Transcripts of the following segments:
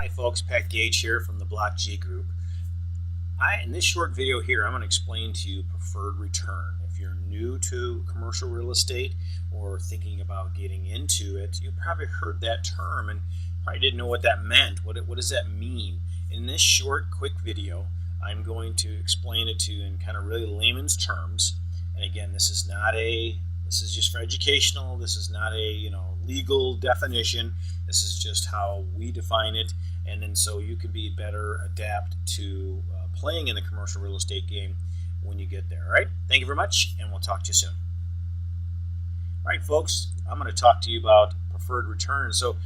Hi folks, Pat Gage here from the Block G Group. In this short video here, I'm going to explain to you preferred return. If you're new to commercial real estate or thinking about getting into it, you probably heard that term and probably didn't know what that meant. What does that mean? In this short, quick video, I'm going to explain it to you in kind of really layman's terms. And again, this is just for educational. This is not a legal definition. This is just how we define it, and then so you can be better adapt to playing in the commercial real estate game when you get there. All right, thank you very much, and we'll talk to you soon. All right, folks, I'm going to talk to you about preferred return. So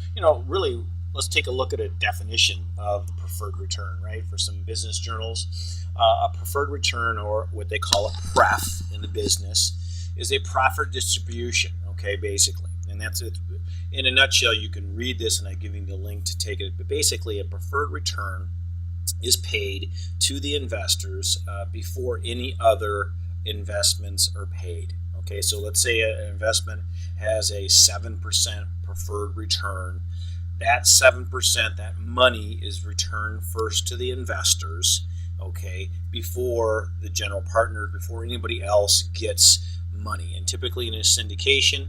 really, let's take a look at a definition of the preferred return, right? For some business journals, a preferred return, or what they call a pref in the business, is a profit distribution. Okay, basically. And that's it. In a nutshell, you can read this, and I give you the link to take it. But basically, a preferred return is paid to the investors before any other investments are paid. Okay, so let's say an investment has a 7% preferred return. That 7%, that money is returned first to the investors, okay, before the general partner, before anybody else gets money. And typically in a syndication,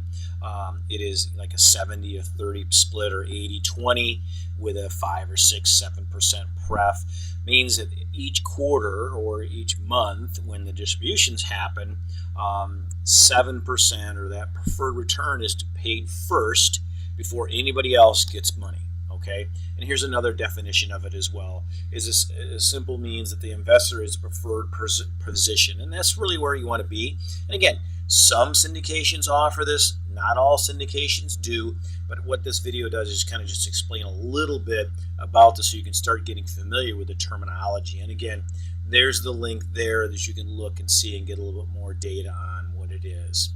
it is like a 70-30 split or 80-20 with a 5 or 6, 7% pref. Means that each quarter or each month when the distributions happen, 7% or that preferred return is paid first before anybody else gets money. Okay, and here's another definition of it as well. Is a simple means that the investor is a preferred position, and that's really where you want to be. And again, some syndications offer this, not all syndications do, but what this video does is kind of just explain a little bit about this so you can start getting familiar with the terminology. And again, there's the link there that you can look and see and get a little bit more data on what it is.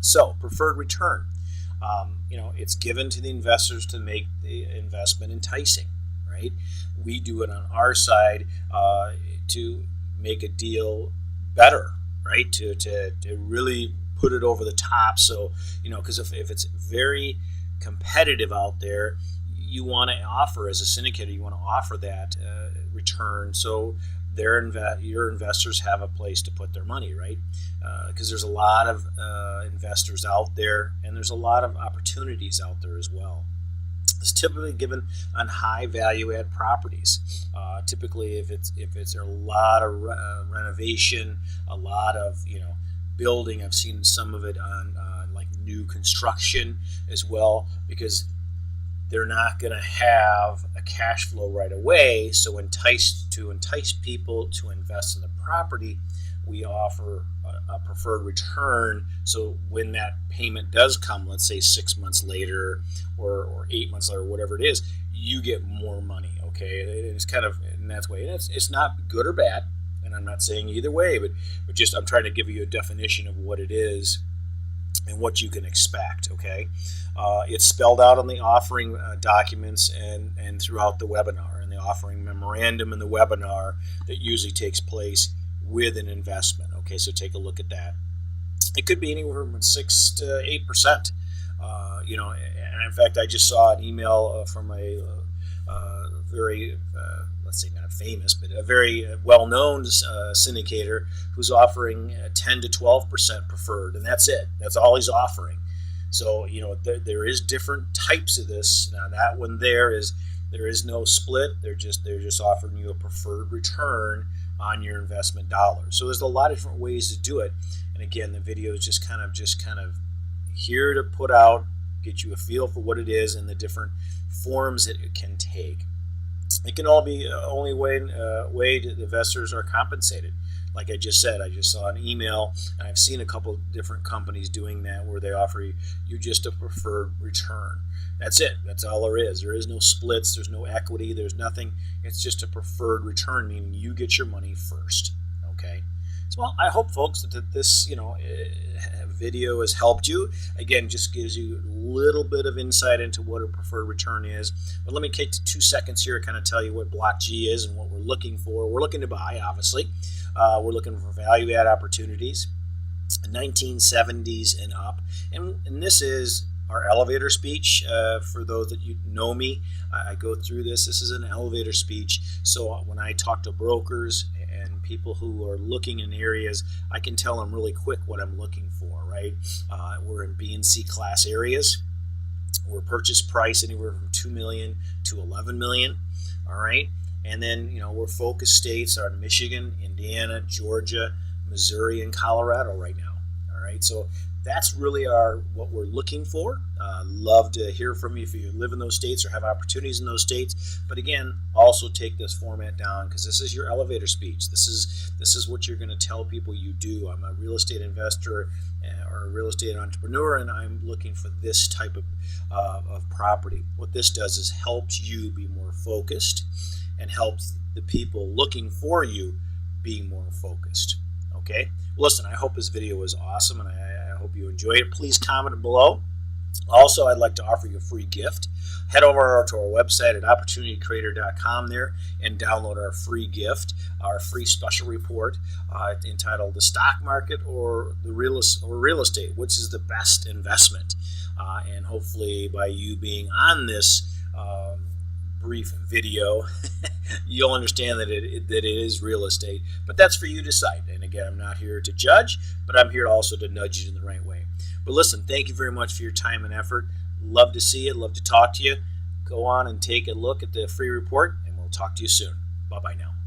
So, preferred return. It's given to the investors to make the investment enticing, right? We do it on our side to make a deal better, right? To really put it over the top. So, because if it's very competitive out there, you want to offer, as a syndicator, you want to offer that return. So your investors have a place to put their money, right? Because there's a lot of investors out there, and there's a lot of opportunities out there as well. It's typically given on high value add properties. Typically, if it's a lot of renovation, a lot of building. I've seen some of it on like new construction as well, because they're not going to have a cash flow right away. So to entice people to invest in the property, we offer a preferred return. So when that payment does come, let's say 6 months later or 8 months later, whatever it is, you get more money. Okay, it's kind of in that way. And it's not good or bad, and I'm not saying either way, but just I'm trying to give you a definition of what it is and what you can expect. Okay, it's spelled out on the offering documents and throughout the webinar, and the offering memorandum in the webinar that usually takes place with an investment. Okay, so take a look at that. It could be anywhere from 6 to 8%. And in fact, I just saw an email from a very let's say not famous, but a very well-known syndicator who's offering 10 to 12% preferred, and that's it. That's all he's offering. So there is different types of this. Now that one there is no split. They're just offering you a preferred return on your investment dollars. So there's a lot of different ways to do it. And again, the video is just kind of here to put out, get you a feel for what it is and the different forms that it can take. It can all be only way the investors are compensated. Like I just said, I just saw an email, and I've seen a couple different companies doing that where they offer you just a preferred return. That's it. That's all there is. There is no splits. There's no equity. There's nothing. It's just a preferred return, meaning you get your money first. Okay. So, well, I hope, folks, that this video has helped you. Again, just gives you a little bit of insight into what a preferred return is. But let me take 2 seconds here to kind of tell you what Block G is and what we're looking for. We're looking to buy, obviously. We're looking for value add opportunities, 1970s and up. And this is our elevator speech. For those that you know me, I go through this. This is an elevator speech. So when I talk to brokers and people who are looking in areas, I can tell them really quick what I'm looking for, right? We're in B and C class areas. We're purchase price anywhere from $2 million to $11 million, all right? And then, we're focused states are Michigan, Indiana, Georgia, Missouri, and Colorado right now, all right? So that's really what we're looking for. Love to hear from you if you live in those states or have opportunities in those states. But again, also take this format down, because this is your elevator speech. This is what you're going to tell people you do. I'm a real estate investor or a real estate entrepreneur, and I'm looking for this type of property. What this does is helps you be more focused and helps the people looking for you be more focused. Okay? Listen, I hope this video was awesome, and I hope you enjoyed it. Please comment below. Also, I'd like to offer you a free gift. Head over to our website at opportunitycreator.com there and download our free gift, our free special report entitled "The Stock Market or Real Estate, Which is the Best Investment?" And hopefully, by you being on this brief video, you'll understand that it is real estate. But that's for you to decide. And again, I'm not here to judge, but I'm here also to nudge you in the right way. But listen, thank you very much for your time and effort. Love to see you. Love to talk to you. Go on and take a look at the free report, and we'll talk to you soon. Bye-bye now.